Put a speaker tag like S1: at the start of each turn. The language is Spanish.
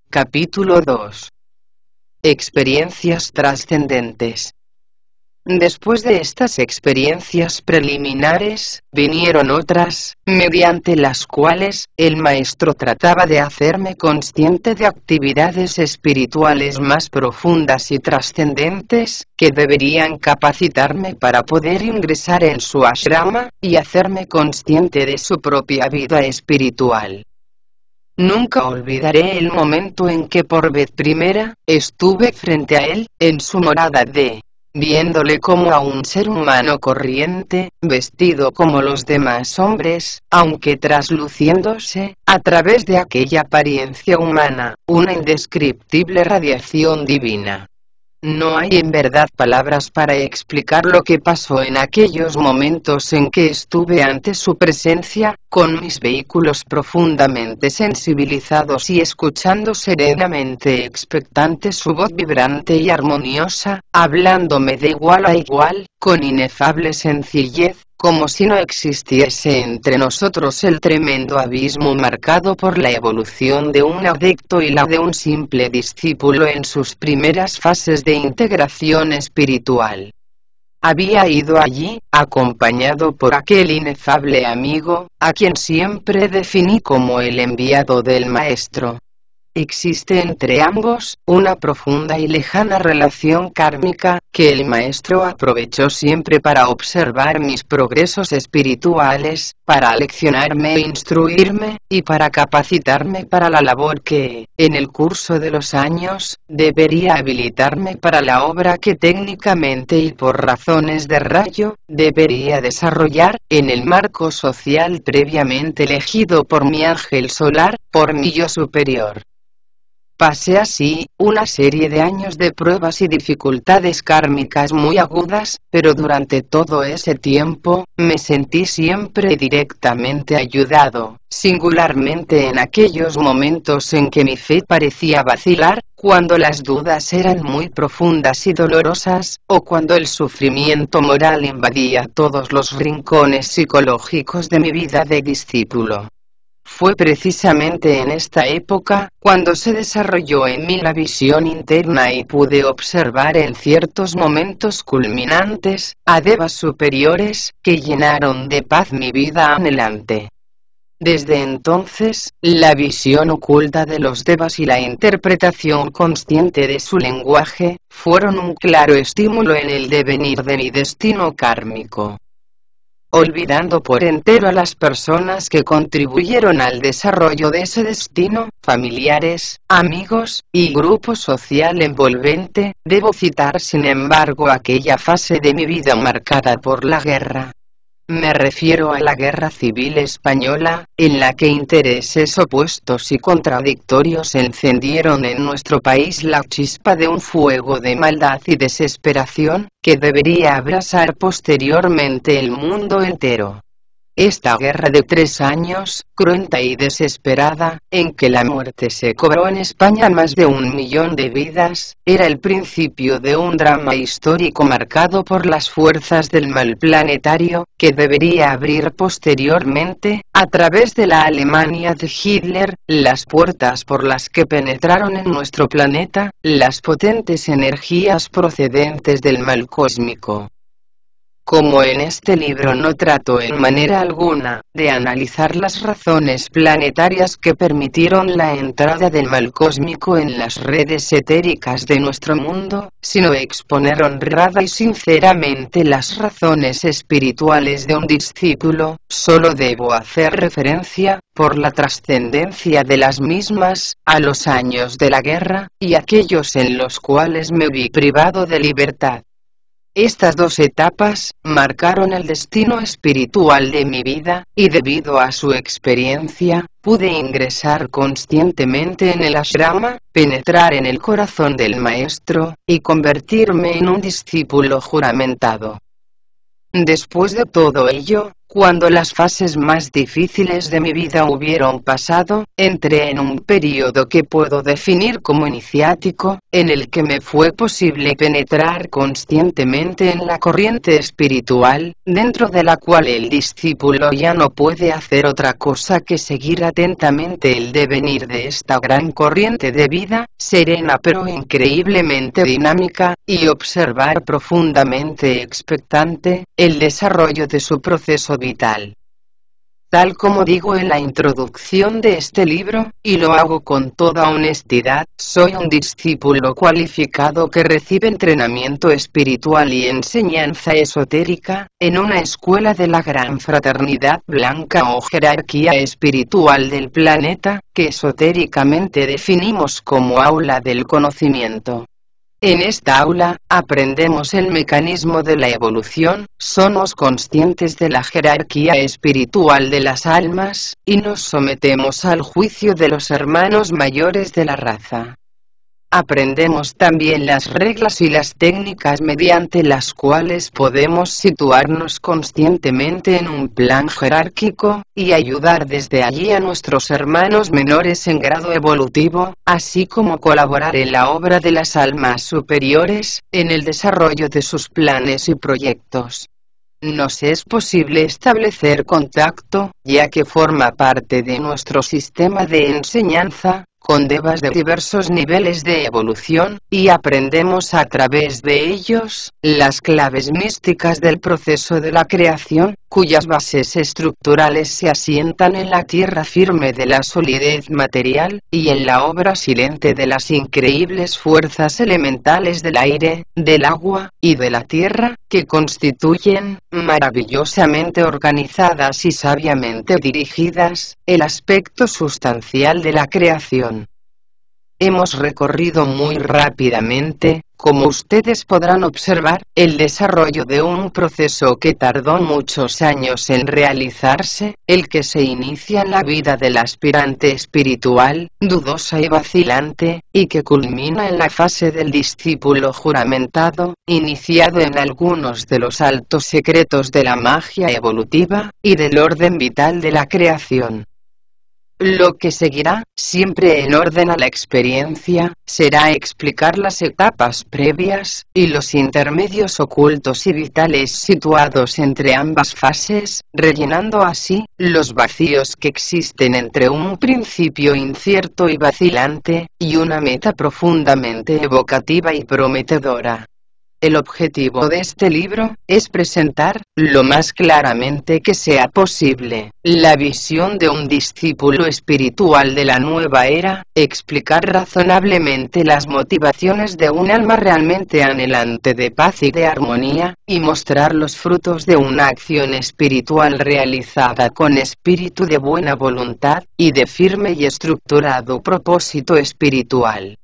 S1: Capítulo 2. Experiencias trascendentes. Después de estas experiencias preliminares, vinieron otras, mediante las cuales, el maestro trataba de hacerme consciente de actividades espirituales más profundas y trascendentes, que deberían capacitarme para poder ingresar en su ashrama, y hacerme consciente de su propia vida espiritual. Nunca olvidaré el momento en que por vez primera, estuve frente a él, en su morada viéndole como a un ser humano corriente, vestido como los demás hombres, aunque trasluciéndose, a través de aquella apariencia humana, una indescriptible radiación divina. No hay en verdad palabras para explicar lo que pasó en aquellos momentos en que estuve ante su presencia, con mis vehículos profundamente sensibilizados y escuchando serenamente expectante su voz vibrante y armoniosa, hablándome de igual a igual, con inefable sencillez, como si no existiese entre nosotros el tremendo abismo marcado por la evolución de un adicto y la de un simple discípulo en sus primeras fases de integración espiritual. Había ido allí, acompañado por aquel inefable amigo, a quien siempre definí como el enviado del maestro. Existe entre ambos, una profunda y lejana relación kármica, que el maestro aprovechó siempre para observar mis progresos espirituales, para aleccionarme e instruirme, y para capacitarme para la labor que, en el curso de los años, debería habilitarme para la obra que técnicamente y por razones de rayo, debería desarrollar, en el marco social previamente elegido por mi ángel solar, por mi yo superior. Pasé así, una serie de años de pruebas y dificultades kármicas muy agudas, pero durante todo ese tiempo, me sentí siempre directamente ayudado, singularmente en aquellos momentos en que mi fe parecía vacilar, cuando las dudas eran muy profundas y dolorosas, o cuando el sufrimiento moral invadía todos los rincones psicológicos de mi vida de discípulo. Fue precisamente en esta época, cuando se desarrolló en mí la visión interna y pude observar en ciertos momentos culminantes, a devas superiores, que llenaron de paz mi vida anhelante. Desde entonces, la visión oculta de los devas y la interpretación consciente de su lenguaje, fueron un claro estímulo en el devenir de mi destino kármico. Olvidando por entero a las personas que contribuyeron al desarrollo de ese destino, familiares, amigos, y grupo social envolvente, debo citar sin embargo aquella fase de mi vida marcada por la guerra. Me refiero a la Guerra Civil Española, en la que intereses opuestos y contradictorios encendieron en nuestro país la chispa de un fuego de maldad y desesperación, que debería abrasar posteriormente el mundo entero. Esta guerra de 3 años, cruenta y desesperada, en que la muerte se cobró en España más de 1 millón de vidas, era el principio de un drama histórico marcado por las fuerzas del mal planetario, que debería abrir posteriormente, a través de la Alemania de Hitler, las puertas por las que penetraron en nuestro planeta, las potentes energías procedentes del mal cósmico. Como en este libro no trato en manera alguna de analizar las razones planetarias que permitieron la entrada del mal cósmico en las redes etéricas de nuestro mundo, sino exponer honrada y sinceramente las razones espirituales de un discípulo, solo debo hacer referencia, por la trascendencia de las mismas, a los años de la guerra, y aquellos en los cuales me vi privado de libertad. Estas 2 etapas marcaron el destino espiritual de mi vida, y debido a su experiencia, pude ingresar conscientemente en el ashrama, penetrar en el corazón del maestro, y convertirme en un discípulo juramentado. Después de todo ello, Cuando las fases más difíciles de mi vida hubieron pasado, entré en un período que puedo definir como iniciático, en el que me fue posible penetrar conscientemente en la corriente espiritual, dentro de la cual el discípulo ya no puede hacer otra cosa que seguir atentamente el devenir de esta gran corriente de vida, serena pero increíblemente dinámica, y observar profundamente expectante, el desarrollo de su proceso vital. Tal como digo en la introducción de este libro, y lo hago con toda honestidad, soy un discípulo cualificado que recibe entrenamiento espiritual y enseñanza esotérica, en una escuela de la Gran Fraternidad Blanca o jerarquía espiritual del planeta, que esotéricamente definimos como aula del conocimiento. En esta aula, aprendemos el mecanismo de la evolución, somos conscientes de la jerarquía espiritual de las almas, y nos sometemos al juicio de los hermanos mayores de la raza. Aprendemos también las reglas y las técnicas mediante las cuales podemos situarnos conscientemente en un plan jerárquico, y ayudar desde allí a nuestros hermanos menores en grado evolutivo, así como colaborar en la obra de las almas superiores, en el desarrollo de sus planes y proyectos. Nos es posible establecer contacto, ya que forma parte de nuestro sistema de enseñanza, con devas de diversos niveles de evolución, y aprendemos a través de ellos, las claves místicas del proceso de la creación, cuyas bases estructurales se asientan en la tierra firme de la solidez material, y en la obra silente de las increíbles fuerzas elementales del aire, del agua, y de la tierra, que constituyen, maravillosamente organizadas y sabiamente dirigidas, el aspecto sustancial de la creación. Hemos recorrido muy rápidamente, como ustedes podrán observar, el desarrollo de un proceso que tardó muchos años en realizarse, el que se inicia en la vida del aspirante espiritual, dudosa y vacilante, y que culmina en la fase del discípulo juramentado, iniciado en algunos de los altos secretos de la magia evolutiva, y del orden vital de la creación. Lo que seguirá, siempre en orden a la experiencia, será explicar las etapas previas, y los intermedios ocultos y vitales situados entre ambas fases, rellenando así, los vacíos que existen entre un principio incierto y vacilante, y una meta profundamente evocativa y prometedora. El objetivo de este libro es presentar, lo más claramente que sea posible, la visión de un discípulo espiritual de la nueva era, explicar razonablemente las motivaciones de un alma realmente anhelante de paz y de armonía, y mostrar los frutos de una acción espiritual realizada con espíritu de buena voluntad, y de firme y estructurado propósito espiritual.